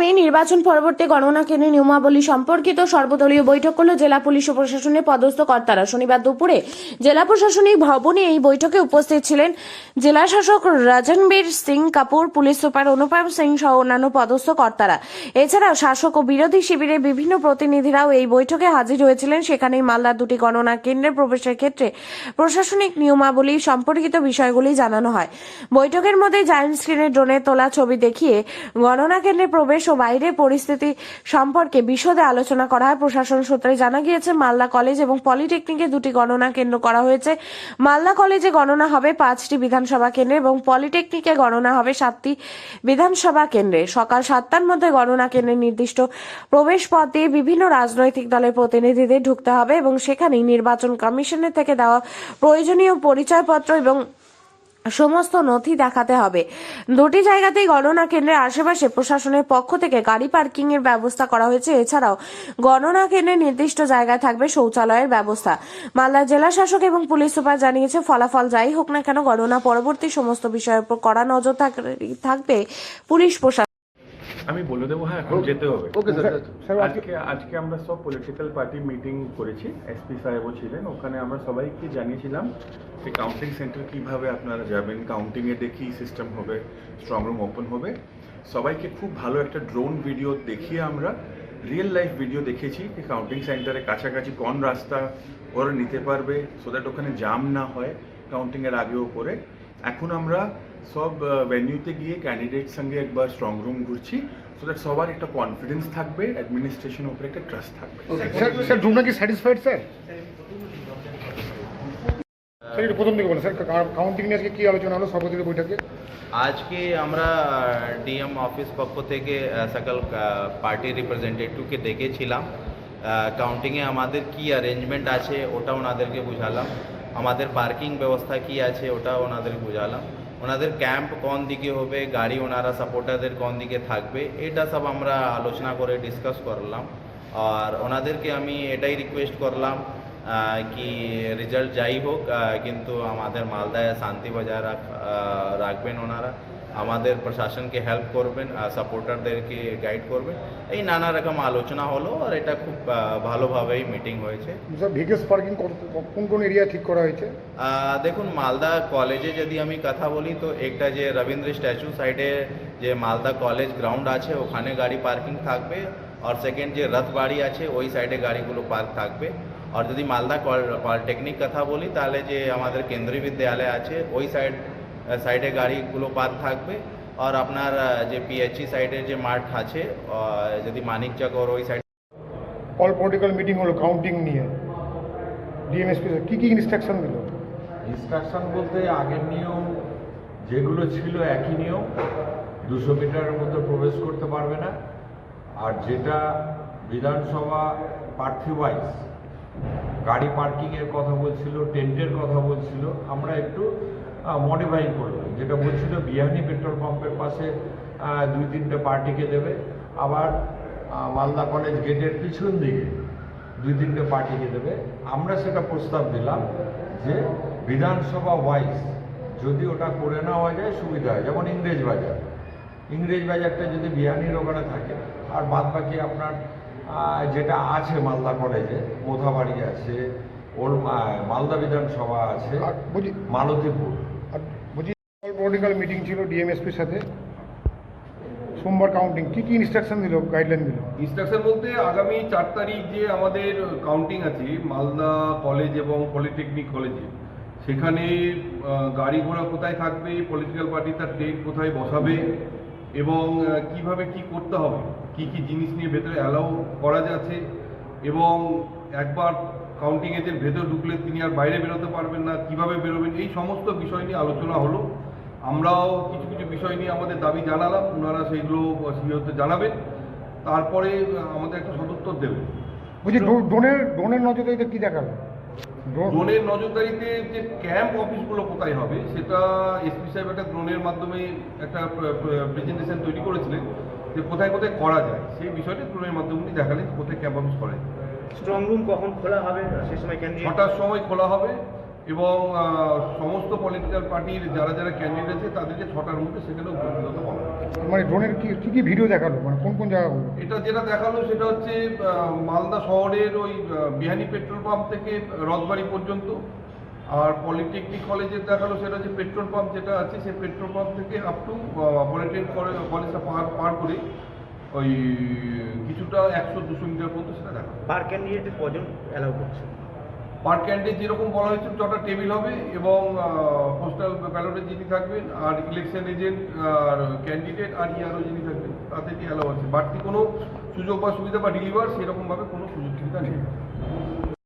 আগামী নির্বাচন পরবর্তী গণনা কেন্দ্রে নিয়মাবলী সম্পর্কিত সর্বদলীয় বৈঠক করল জেলা পুলিশ ও প্রশাসনের পদস্থ কর্তারা। শনিবার দুপুরে জেলা প্রশাসনিক ভবনে এই বৈঠকে উপস্থিত ছিলেন জেলা শাসক রজনবীর সিং কাপুর, পুলিশ সুপার অনুপম সিং সহ অন্যান্য পদস্থ কর্তারা। এছাড়াও শাসক ও বিরোধী শিবিরের বিভিন্ন প্রতিনিধিরাও এই বৈঠকে হাজির হয়েছিলেন। সেখানেই মালদার দুটি গণনা কেন্দ্রে প্রবেশের ক্ষেত্রে প্রশাসনিক নিয়মাবলী সম্পর্কিত বিষয়গুলি জানানো হয়। বৈঠকের মধ্যে জায়ান্ট স্ক্রিনে ড্রোনে তোলা ছবি দেখিয়ে গণনা কেন্দ্রে প্রবেশ ও বাইরের পরিস্থিতি সম্পর্কে বিশদে আলোচনা করা হয়। প্রশাসন সূত্রে জানা গিয়েছে, মালদা কলেজ এবং পলিটেকনিকে দুটি গণনা কেন্দ্র করা হয়েছে। মালদা কলেজে গণনা হবে 5টি বিধানসভা কেন্দ্রে এবং পলিটেকনিকে গণনা হবে 7টি বিধানসভা কেন্দ্রে। সকাল 7টার মধ্যে গণনা কেন্দ্রে নির্দিষ্ট প্রবেশ পথ দিয়ে বিভিন্ন রাজনৈতিক দলের প্রতিনিধিদের ঢুকতে হবে এবং সেখানেই নির্বাচন কমিশনের থেকে দেওয়া প্রয়োজনীয় পরিচয়পত্র এবং সমস্ত নথি দেখাতে হবে। দুটি জায়গাতেই গণনা কেন্দ্রের আশেপাশে প্রশাসনের পক্ষ থেকে গাড়ি পার্কিং এর ব্যবস্থা করা হয়েছে। এছাড়াও গণনা কেন্দ্রের নির্দিষ্ট জায়গায় থাকবে শৌচালয়ের ব্যবস্থা। মালদা জেলা শাসক এবং পুলিশ সুপার জানিয়েছে, ফলাফল যাই হোক না কেন গণনা পরবর্তী সমস্ত বিষয়ের উপর কড়া নজর থাকবে পুলিশ প্রশাসন। আমি বলে দেবো, হ্যাঁ এখন যেতে হবে। Okay sir. আজকে আমরা সব পলিটিক্যাল পার্টি মিটিং করেছি, এসপি সাহেবও ছিলেন ওখানে। আমরা সবাইকে জানিয়েছিলাম যে কাউন্টিং সেন্টার কিভাবে আপনারা যাবেন, কাউন্টিংয়ে দেখি সিস্টেম হবে, স্ট্রং রুম ওপেন হবে। সবাইকে খুব ভালো একটা ড্রোন ভিডিও দেখিয়ে আমরা রিয়েল লাইফ ভিডিও দেখেছি যে কাউন্টিং সেন্টারে কাছাকাছি কোন রাস্তা ওরা নিতে পারবে, সো দ্যাট ওখানে জাম না হয় কাউন্টিংয়ের আগে ওপরে। এখন আমরা সব ভেন্যুতে গিয়ে ক্যান্ডিডেট সঙ্গে একবার স্ট্রং রুম ঘুরছি, সো দ্যাট সবার একটা কনফিডেন্স থাকবে, অ্যাডমিনিস্ট্রেশনের উপরে একটা ট্রাস্ট থাকবে। স্যার রুমটা কি স্যাটিসফাইড স্যার? স্যার প্রথম দিকে বলেন স্যার, কাউন্টিং নিয়ে আজকে কি আলোচনা হলো সর্বদলীয় বৈঠকে? আজকে আমরা ডিএম অফিস পক্ষ থেকে সকল পার্টি রিপ্রেজেন্টেটিভকে ডেকেছিলাম। কাউন্টিংয়ে আমাদের কি অ্যারেঞ্জমেন্ট আছে ওটা ওনাদেরকে বুঝালাম, আমাদের পার্কিং ব্যবস্থা কি আছে ওটা ওনাদেরকে বুঝালাম, ওনাদের ক্যাম্প কোন দিকে হবে, গাড়ি ওনারা সাপোর্টারদের কোন দিকে থাকবে, এটা সব আমরা আলোচনা করে ডিসকাস করলাম। আর ওনাদেরকে আমি এটাই রিকোয়েস্ট করলাম কি রেজাল্ট যাই হোক কিন্তু আমাদের মালদায় শান্তি বজায় রাখবেন ওনারা, আমাদের প্রশাসনকে হেল্প করবেন, সাপোর্টারদেরকে গাইড করবেন। এই নানা রকম আলোচনা হলো আর এটা খুব ভালোভাবেই মিটিং হয়েছে। স্যার ভিকেস পার্কিং কোন কোন এরিয়া ঠিক করা হয়েছে? দেখুন, মালদা কলেজে যদি আমি কথা বলি তো একটা যে রবীন্দ্র স্ট্যাচু সাইডে যে মালদা কলেজ গ্রাউন্ড আছে ওখানে গাড়ি পার্কিং থাকবে, আর সেকেন্ড যে রথবাড়ি আছে ওই সাইডে গাড়িগুলো পার্ক থাকবে। আর যদি মালদা পলিটেকনিক কথা বলি তাহলে যে আমাদের কেন্দ্রীয় বিদ্যালয় আছে ওই সাইডে গাড়িগুলো পার্ক থাকবে। আর আপনার যে পিএইচই সাইডের যে মাঠ আছে যদি মানিকচক ওর ওই সাইড। অল পলিটিক্যাল মিটিং হলো কাউন্টিং নিয়ে, ডিএমএসপি কি কি ইনস্ট্রাকশন দিল? ইনস্ট্রাকশন বলতে আগের নিয়ম যেগুলো ছিল একই নিয়ম, 200 মিটারের মধ্যে প্রবেশ করতে পারবে না। আর যেটা বিধানসভা প্রার্থী ওয়াইজ গাড়ি পার্কিংয়ের কথা বলছিল, টেন্টের কথা বলছিল, আমরা একটু মডিফাই করলাম। যেটা বলছিল বিহানি পেট্রোল পাম্পের পাশে 2-3টে পার্টিকে দেবে, আবার মালদা কলেজ গেটের পিছন দিকে 2-3টে পার্টিকে দেবে। আমরা সেটা প্রস্তাব দিলাম যে বিধানসভা ওয়াইজ যদি ওটা করে নেওয়া যায় সুবিধা হয়। যেমন ইংরেজ বাজারটা যদি বিহানির ওখানে থাকে, আর বাদ বাকি আপনার যেটা আছে মালদা কলেজে, মোথাবাড়ি আছে, মালদা বিধানসভা আছে, মালতীপুর। বুঝি অল পলিটিক্যাল মিটিং ছিল ডিএমএসপির সাথে, সোমবার কাউন্টিং কি কি ইনস্ট্রাকশন দিল, গাইডলাইন দিল? ইনস্ট্রাকশন বলতে আগামী 4 তারিখ যে আমাদের কাউন্টিং আছে মালদা কলেজ এবং পলিটেকনিক কলেজে, সেখানে গাড়ি ঘোড়া কোথায় থাকবে, পলিটিক্যাল পার্টি তার ট্রেন কোথায় বসাবে এবং কিভাবে কি করতে হবে, কি কি জিনিস নিয়ে ভেতরে অ্যালাউ করা যাচ্ছে, এবং একবার কাউন্টিং এজেন্ট ভেতরে ঢুকলে তিনি আর বাইরে বেরোতে পারবেন না, কিভাবে বেরোবেন, এই সমস্ত বিষয় নিয়ে আলোচনা হলো। আমরাও কিছু কিছু বিষয় নিয়ে আমাদের দাবি জানালাম, ওনারা সেইগুলো সিওতে জানাবেন, তারপরে আমাদের একটা সদুত্তর দেবেন। বুঝি ড্রোনের নজরদারিতে কি দেখালো? ড্রোনের নজরদারিতে যে ক্যাম্প অফিসগুলো কোথায় হবে সেটা এসপি সাহেব একটা ড্রোনের মাধ্যমে একটা প্রেজেন্টেশন তৈরি করেছিলেন যে কোথায় কোথায় করা যায়, সেই বিষয়টা ড্রোনের মাধ্যমে দেখালেন কোথায় ক্যাম্প অফিস করা যায়। স্ট্রং রুম কখন খোলা হবে সেই সময়? 6টার সময় খোলা হবে এবং সমস্ত পলিটিক্যাল পার্টির যারা যারা ক্যান্ডিডেট আছে তাদেরকে 6টার মধ্যে সেখানে উপস্থিত হতে বলা হবে। মানে ড্রোনের কি ভিডিও দেখালো, মানে কোন কোন জায়গাগুলো? এটা যেটা দেখালো সেটা হচ্ছে মালদা শহরের ওই বিহানি পেট্রোল পাম্প থেকে রথবাড়ি পর্যন্ত। আর পলিটেকনিক কলেজের দেখালো সেটা হচ্ছে পেট্রোল পাম্প যেটা আছে সেই পেট্রোল পাম্প থেকে আপ টু পলিটেকনিক কলেজটা পার করে ওই কিছুটা 100-200 মিটার পর্যন্ত সেটা দেখালো। পার ক্যান্ডিডেটে কজন অ্যালাউ করছে? পার ক্যান্ডিডেট যেরকম বলা হয়েছে 6টা টেবিল হবে এবং পোস্টাল ব্যালটে যিনি থাকবেন আর ইলেকশন এজেন্ট আর ক্যান্ডিডেট আর ইয়ারও যিনি থাকবেন তাদেরকে অ্যালাউ আছে। বাড়তি কোনো সুযোগ বা সুবিধা বা ডেলিভার সেরকমভাবে কোনো সুযোগ সুবিধা নেই।